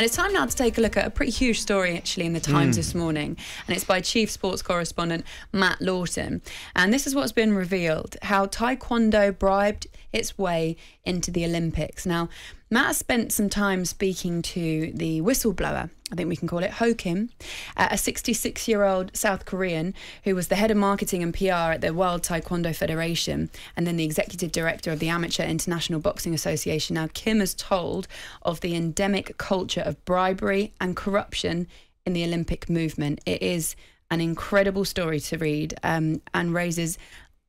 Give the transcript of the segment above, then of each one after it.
And it's time now to take a look at a pretty huge story actually in the Times this morning, and it's by Chief Sports Correspondent Matt Lawton. And this is what's been revealed: how Taekwondo bribed its way into the Olympics. Now, Matt has spent some time speaking to the whistleblower, I think we can call it, Ho Kim, a 66-year-old South Korean who was the head of marketing and PR at the World Taekwondo Federation and then the executive director of the Amateur International Boxing Association. Now, Kim has told of the endemic culture of bribery and corruption in the Olympic movement. It is an incredible story to read and raises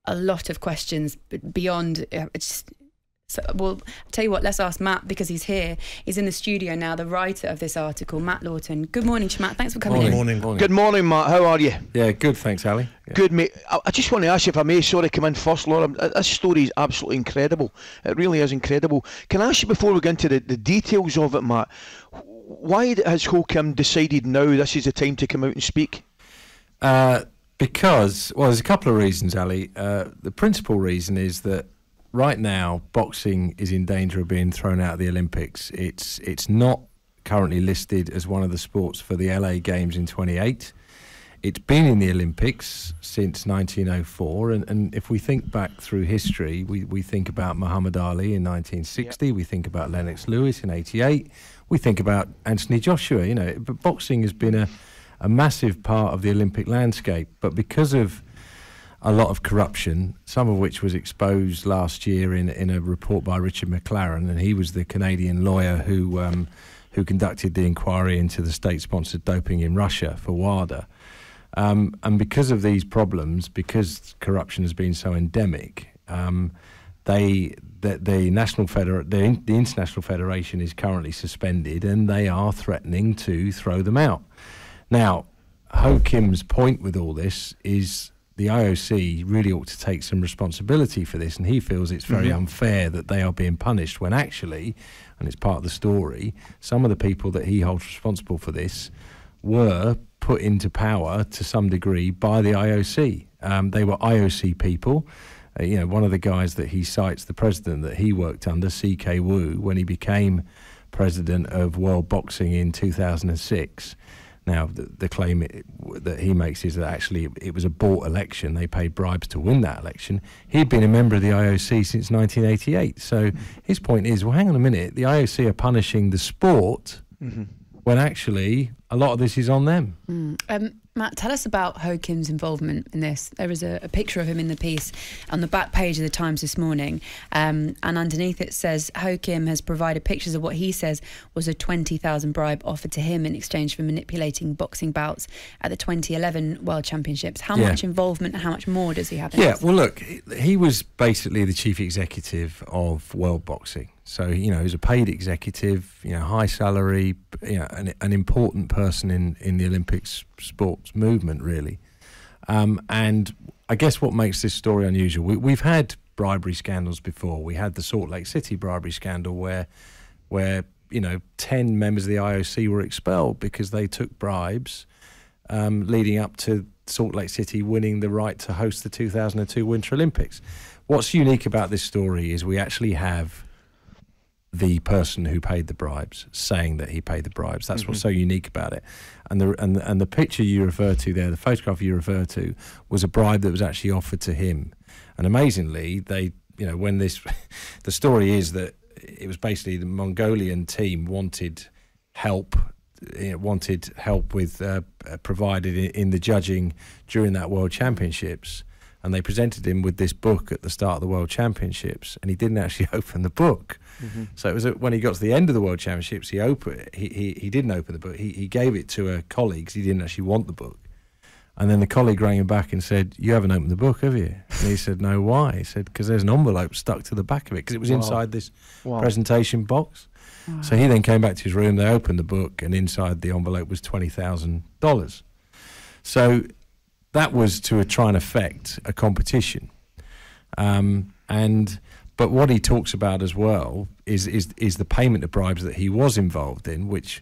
a lot of questions beyond... So, well, I'll tell you what, let's ask Matt, because he's here. He's in the studio now, the writer of this article, Matt Lawton. Good morning, Matt. Thanks for coming in. Morning. Good morning, Matt. How are you? Yeah, good, thanks, Ali. Yeah. Good, mate. I just want to ask you, if I may, sorry, come in first, Laura. This story is absolutely incredible. It really is incredible. Can I ask you, before we go into the details of it, Matt, why has Ho Kim decided now this is the time to come out and speak? Because, well, there's a couple of reasons, Ali. The principal reason is that right now, boxing is in danger of being thrown out of the Olympics. It's not currently listed as one of the sports for the LA Games in 28. It's been in the Olympics since 1904, and if we think back through history, we think about Muhammad Ali in 1960, yep. We think about Lennox Lewis in 88, we think about Anthony Joshua, you know, but boxing has been a massive part of the Olympic landscape, but because of a lot of corruption, some of which was exposed last year in a report by Richard McLaren, and he was the Canadian lawyer who conducted the inquiry into the state-sponsored doping in Russia for WADA. And because of these problems, because corruption has been so endemic, the International Federation is currently suspended, and they are threatening to throw them out. Now, Ho Kim's point with all this is the IOC really ought to take some responsibility for this, and he feels it's very unfair that they are being punished when actually, and it's part of the story, some of the people that he holds responsible for this were put into power to some degree by the IOC. They were IOC people. You know, one of the guys that he cites, the president that he worked under, C.K. Wu, when he became president of World Boxing in 2006. Now, the claim that he makes is that actually it was a bought election. They paid bribes to win that election. He'd been a member of the IOC since 1988. So his point is, well, hang on a minute, the IOC are punishing the sport when actually a lot of this is on them. Matt, tell us about Ho Kim's involvement in this. There is a picture of him in the piece on the back page of the Times this morning, and underneath it says Ho Kim has provided pictures of what he says was a $20,000 bribe offered to him in exchange for manipulating boxing bouts at the 2011 World Championships. How much involvement and how much more does he have in this? Well, look, he was basically the chief executive of World Boxing. So, you know, he was a paid executive, you know, high salary, you know, an important person in the Olympics sports movement, really. And I guess what makes this story unusual, we've had bribery scandals before. We had the Salt Lake City bribery scandal where you know, 10 members of the IOC were expelled because they took bribes leading up to Salt Lake City winning the right to host the 2002 Winter Olympics. What's unique about this story is we actually have the person who paid the bribes saying that he paid the bribes. That's what's so unique about it. And the picture you refer to there, the photograph you refer to, was a bribe that was actually offered to him. And amazingly, they, you know, when this, the story is that it was basically the Mongolian team wanted help with provided in the judging during that World Championships. And they presented him with this book at the start of the World Championships, and he didn't actually open the book. So it was when he got to the end of the World Championships, he didn't open the book. He gave it to a colleague because he didn't actually want the book. And then the colleague rang him back and said, "You haven't opened the book, have you?" And he said, "No, why?" He said, "Because there's an envelope stuck to the back of it, because it was inside this presentation box." So he then came back to his room, they opened the book, and inside the envelope was $20,000. So that was to try and affect a competition. But what he talks about as well is the payment of bribes that he was involved in, which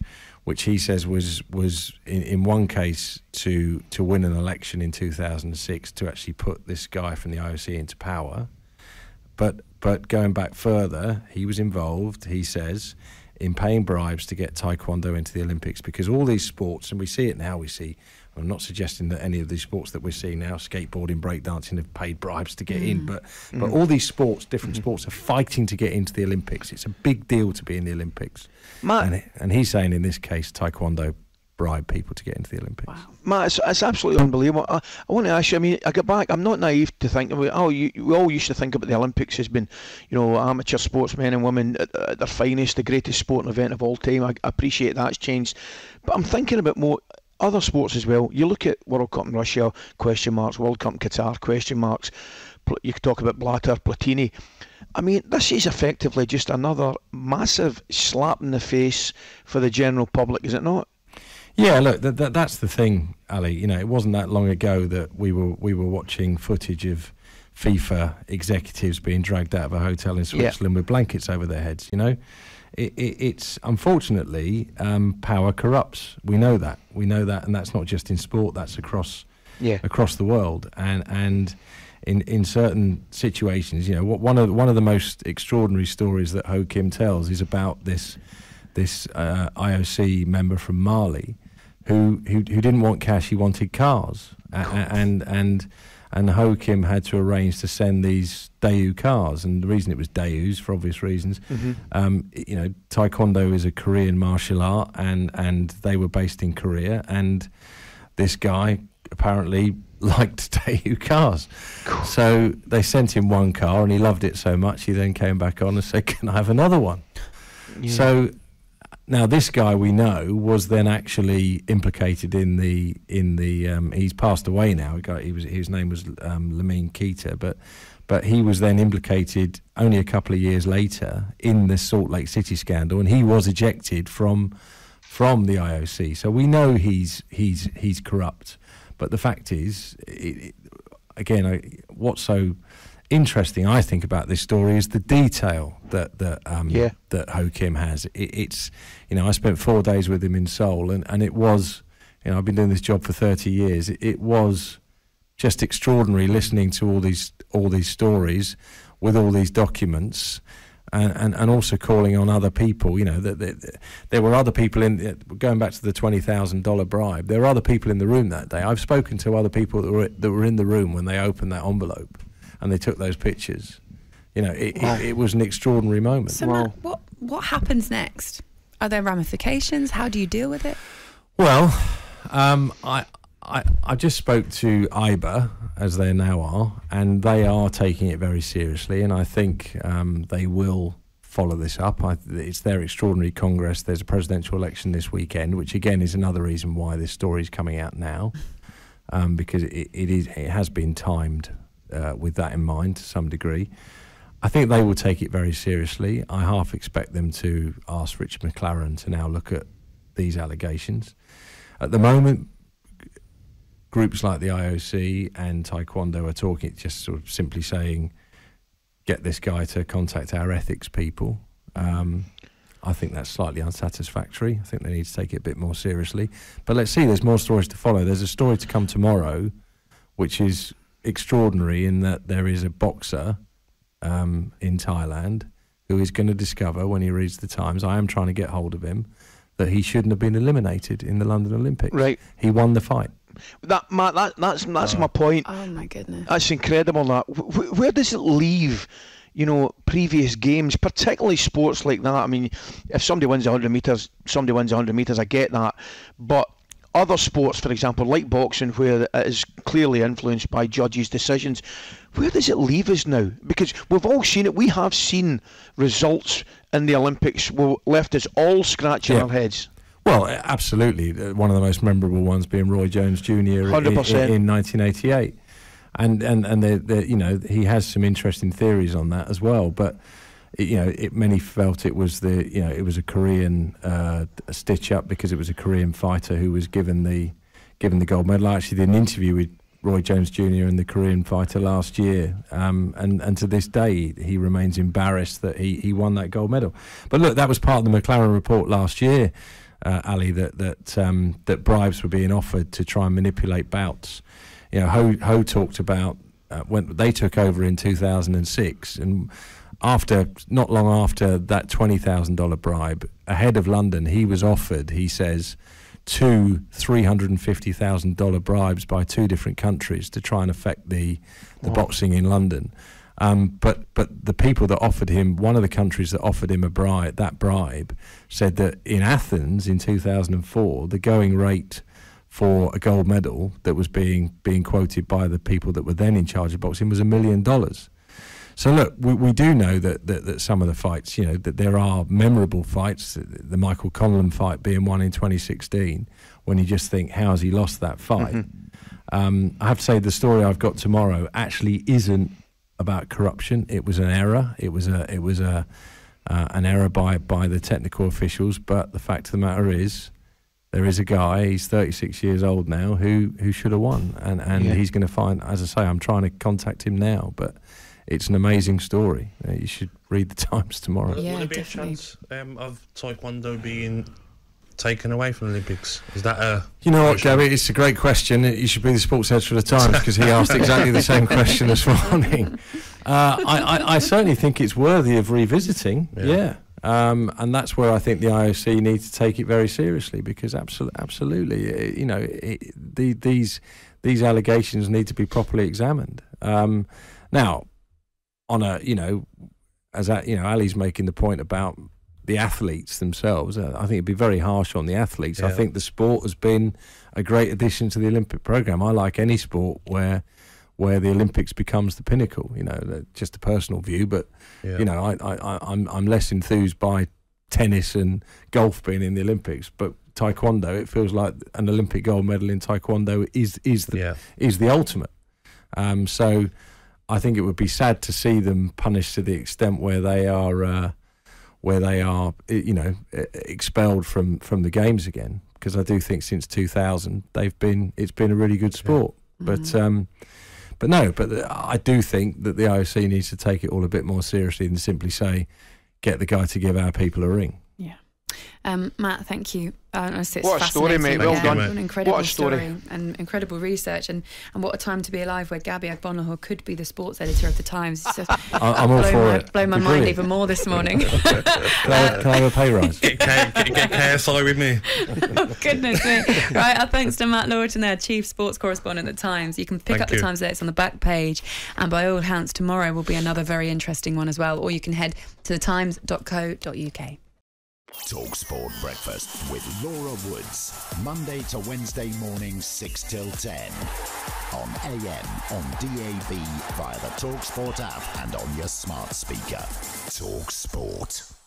he says was in one case to win an election in 2006 to actually put this guy from the IOC into power. But going back further, he was involved, he says, in paying bribes to get Taekwondo into the Olympics, because all these sports, and we see it now, I'm not suggesting that any of these sports that we're seeing now, skateboarding, breakdancing, have paid bribes to get in, but all these sports, different sports, are fighting to get into the Olympics. It's a big deal to be in the Olympics. Matt, and he's saying in this case, Taekwondo bribe people to get into the Olympics. Wow. Matt, it's absolutely unbelievable. I want to ask you, I mean, I get back, I'm not naive to think, we all used to think about the Olympics as being, amateur sportsmen and women at their finest, the greatest sporting event of all time. I appreciate that's changed. But I'm thinking about more other sports as well. You look at World Cup in Russia, question marks, World Cup in Qatar, question marks. You could talk about Blatter, Platini. I mean, this is effectively just another massive slap in the face for the general public, is it not? Yeah, look, that's the thing, Ali. It wasn't that long ago that we were watching footage of FIFA executives being dragged out of a hotel in Switzerland with blankets over their heads. It's unfortunately power corrupts. We know that, and that's not just in sport. That's across the world, and in certain situations, one of the most extraordinary stories that Ho Kim tells is about this IOC member from Mali who didn't want cash, he wanted cars, and Ho Kim had to arrange to send these Daewoo cars, and the reason it was Daewoo's for obvious reasons. Taekwondo is a Korean martial art, and they were based in Korea, and this guy apparently liked Daewoo cars. So they sent him one car, and he loved it so much he then came back on and said, "Can I have another one?" So now this guy, we know, was then actually implicated in the he's passed away now. His name was Lamine Keita, but he was then implicated only a couple of years later in the Salt Lake City scandal, and he was ejected from the IOC. So we know he's corrupt. But the fact is, what's so interesting, I think, about this story is the detail that Ho Kim has. I spent 4 days with him in Seoul, and it was, I've been doing this job for 30 years. It was just extraordinary listening to all these stories with all these documents. And also calling on other people, there were other people going back to the $20,000 bribe. There were other people in the room that day. I've spoken to other people that were in the room when they opened that envelope and they took those pictures. It was an extraordinary moment. So Matt, what happens next? Are there ramifications? How do you deal with it? Well, I just spoke to IBA, as they now are, and they are taking it very seriously, and I think they will follow this up. It's their extraordinary Congress. There's a presidential election this weekend, which again is another reason why this story is coming out now, because it has been timed with that in mind to some degree. I think they will take it very seriously. I half expect them to ask Richard McLaren to now look at these allegations. At the moment, groups like the IOC and Taekwondo are talking, just sort of simply saying, get this guy to contact our ethics people. I think that's slightly unsatisfactory. I think they need to take it a bit more seriously. But let's see, there's more stories to follow. There's a story to come tomorrow, which is extraordinary in that there is a boxer in Thailand who is going to discover, when he reads the Times, I am trying to get hold of him, that he shouldn't have been eliminated in the London Olympics. Right. He won the fight. That's my point. Oh my goodness, that's incredible. That where does it leave, previous games, particularly sports like that? I mean, if somebody wins 100 metres, somebody wins 100 metres. I get that, but other sports, for example, like boxing, where it is clearly influenced by judges' decisions, where does it leave us now? Because we've all seen it. We have seen results in the Olympics left us all scratching our heads. Well, absolutely. One of the most memorable ones being Roy Jones Jr. in 1988, and he has some interesting theories on that as well. But many felt it was a Korean stitch up because it was a Korean fighter who was given the gold medal. I actually did an interview with Roy Jones Jr. and the Korean fighter last year, and to this day he remains embarrassed that he won that gold medal. But look, that was part of the McLaren report last year. Ali, that bribes were being offered to try and manipulate bouts. Ho talked about when they took over in 2006, and not long after that $20,000 bribe, ahead of London, he was offered, he says, 2 $350,000 bribes by 2 different countries to try and affect the boxing in London. But the people that offered him, one of the countries that offered him that bribe, said that in Athens in 2004, the going rate for a gold medal that was being quoted by the people that were then in charge of boxing was $1 million. So look, we do know that some of the fights, that there are memorable fights, the Michael Conlan fight being one in 2016, when you just think, how has he lost that fight? I have to say the story I've got tomorrow actually isn't about corruption. It was an error. It was an error by the technical officials. But the fact of the matter is, there is a guy, he's 36 years old now, who should have won. And he's going to find, as I say, I'm trying to contact him now, but it's an amazing story. You should read the Times tomorrow. Yeah, will there be definitely. a chance of Taekwondo being taken away from the Olympics? Is that a... You know what, Gabby, it's a great question. You should be the sports editor of the Times, because he asked exactly the same question this morning. I certainly think it's worthy of revisiting, and that's where I think the IOC needs to take it very seriously, because absolutely, these allegations need to be properly examined. Now, on a, Ali's making the point about the athletes themselves, I think it'd be very harsh on the athletes. I think the sport has been a great addition to the Olympic programme. I like any sport where the Olympics becomes the pinnacle. Just a personal view, but I'm less enthused by tennis and golf being in the Olympics. But Taekwondo, it feels like an Olympic gold medal in Taekwondo is the ultimate. So I think it would be sad to see them punished to the extent where they are expelled from the games again, because I do think since 2000 it's been a really good sport. But I do think that the IOC needs to take it all a bit more seriously than simply say, get the guy to give our people a ring. Yeah. Matt, thank you. It's what a story, mate. Well done. An incredible What a story. and incredible research, and what a time to be alive, where Gabby Agbonlahor could be the sports editor of the Times. It's just I'm all for it. Blow my mind even more this morning. Can I have a pay rise? Get KSI with me. Oh, goodness me. Right, our thanks to Matt Lawton, there, Chief Sports Correspondent at the Times. You can pick up the Times It's on the back page, and by all accounts, tomorrow will be another very interesting one as well, or you can head to thetimes.co.uk. talkSPORT Breakfast with Laura Woods, Monday to Wednesday mornings 6 till 10 on AM, on DAB, via the talkSPORT app and on your smart speaker. talkSPORT.